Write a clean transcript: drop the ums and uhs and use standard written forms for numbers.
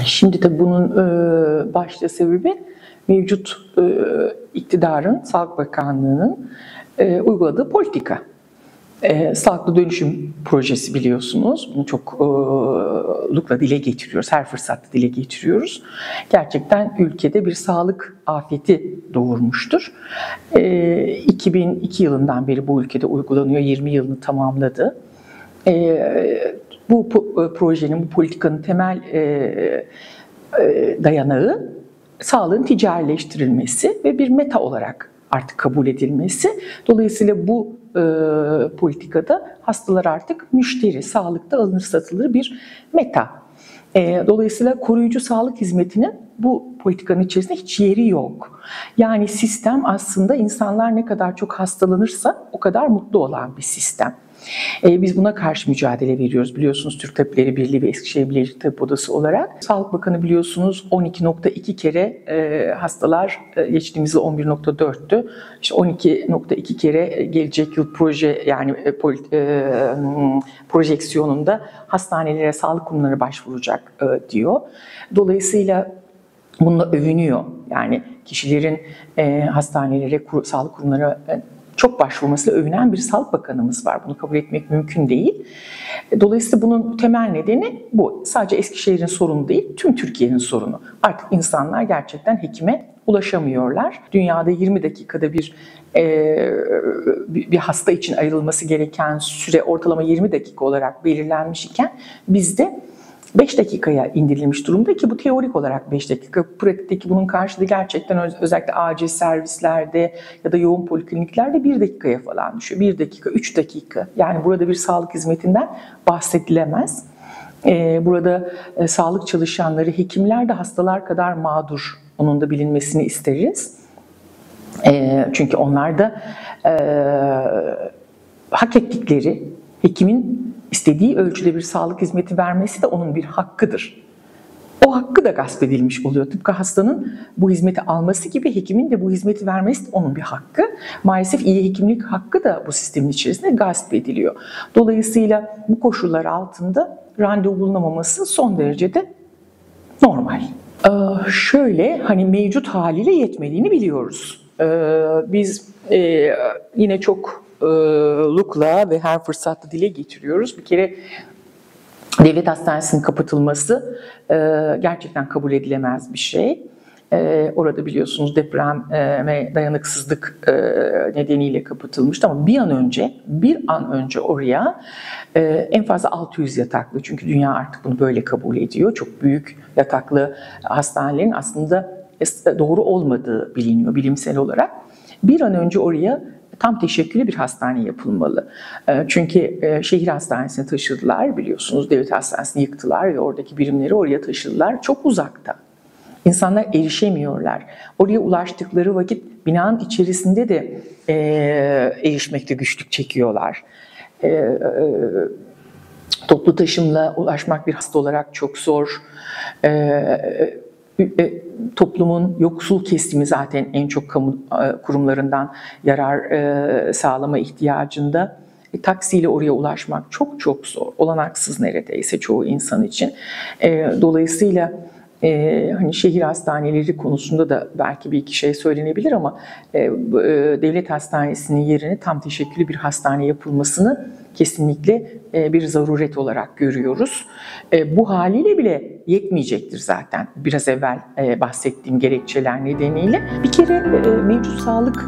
Şimdi de bunun başta sebebi mevcut iktidarın, Sağlık Bakanlığı'nın uyguladığı politika. Sağlıklı dönüşüm projesi biliyorsunuz. Bunu çoklukla dile getiriyoruz. Her fırsatta dile getiriyoruz. Gerçekten ülkede bir sağlık afeti doğurmuştur. 2002 yılından beri bu ülkede uygulanıyor. 20 yılını tamamladı. Bu projenin, bu politikanın temel dayanağı sağlığın ticarileştirilmesi ve bir meta olarak artık kabul edilmesi. Dolayısıyla bu politikada hastalar artık müşteri, sağlıkta alınır satılır bir meta. Dolayısıyla koruyucu sağlık hizmetinin bu politikanın içerisinde hiç yeri yok. Yani sistem aslında insanlar ne kadar çok hastalanırsa o kadar mutlu olan bir sistem. Biz buna karşı mücadele veriyoruz. Biliyorsunuz Türk Tabipleri Birliği ve Eskişehir Bilecik Tabip Odası olarak. Sağlık Bakanı biliyorsunuz 12.2 kere hastalar geçtiğimiz yıl 11.4'tü. İşte 12.2 kere gelecek yıl proje yani projeksiyonunda hastanelere, sağlık kurumlarına başvuracak diyor. Dolayısıyla bununla övünüyor. Yani kişilerin hastanelere, sağlık kurumlarına çok başvurmasıyla övünen bir Sağlık Bakanımız var. Bunu kabul etmek mümkün değil. Dolayısıyla bunun temel nedeni bu. Sadece Eskişehir'in sorunu değil, tüm Türkiye'nin sorunu. Artık insanlar gerçekten hekime ulaşamıyorlar. Dünyada 20 dakikada bir hasta için ayrılması gereken süre ortalama 20 dakika olarak belirlenmiş iken bizde 5 dakikaya indirilmiş durumda ki bu teorik olarak 5 dakika. Pratikteki bunun karşılığı gerçekten özellikle acil servislerde ya da yoğun polikliniklerde 1 dakikaya falan düşüyor. 1 dakika, 3 dakika. Yani burada bir sağlık hizmetinden bahsedilemez. Burada sağlık çalışanları, hekimler de hastalar kadar mağdur. Onun da bilinmesini isteriz. Çünkü onlar da hak ettikleri hekimin istediği ölçüde bir sağlık hizmeti vermesi de onun bir hakkıdır. O hakkı da gasp edilmiş oluyor. Tıpkı hastanın bu hizmeti alması gibi hekimin de bu hizmeti vermesi de onun bir hakkı. Maalesef iyi hekimlik hakkı da bu sistemin içerisinde gasp ediliyor. Dolayısıyla bu koşullar altında randevu bulunamaması son derecede normal. Şöyle hani mevcut haliyle yetmediğini biliyoruz. Biz yine çok lukla ve her fırsatta dile getiriyoruz. Bir kere devlet hastanesinin kapatılması gerçekten kabul edilemez bir şey. Orada biliyorsunuz depreme dayanıksızlık nedeniyle kapatılmıştı ama bir an önce oraya en fazla 600 yataklı, çünkü dünya artık bunu böyle kabul ediyor. Çok büyük yataklı hastanelerin aslında doğru olmadığı biliniyor bilimsel olarak. Bir an önce oraya tam teşekküllü bir hastane yapılmalı. Çünkü şehir hastanesine taşıdılar, biliyorsunuz devlet hastanesini yıktılar ve oradaki birimleri oraya taşıdılar. Çok uzakta. İnsanlar erişemiyorlar. Oraya ulaştıkları vakit binanın içerisinde de erişmekte güçlük çekiyorlar. Toplu taşımla ulaşmak bir hasta olarak çok zor. Toplumun yoksul kesimi zaten en çok kamu kurumlarından yarar sağlama ihtiyacında. Taksiyle oraya ulaşmak çok çok zor. Olanaksız neredeyse çoğu insan için. Dolayısıyla hani şehir hastaneleri konusunda da belki bir iki şey söylenebilir ama devlet hastanesinin yerine tam teşekküllü bir hastane yapılmasını kesinlikle bir zaruret olarak görüyoruz. Bu haliyle bile yetmeyecektir zaten. Biraz evvel bahsettiğim gerekçeler nedeniyle. Bir kere mevcut sağlık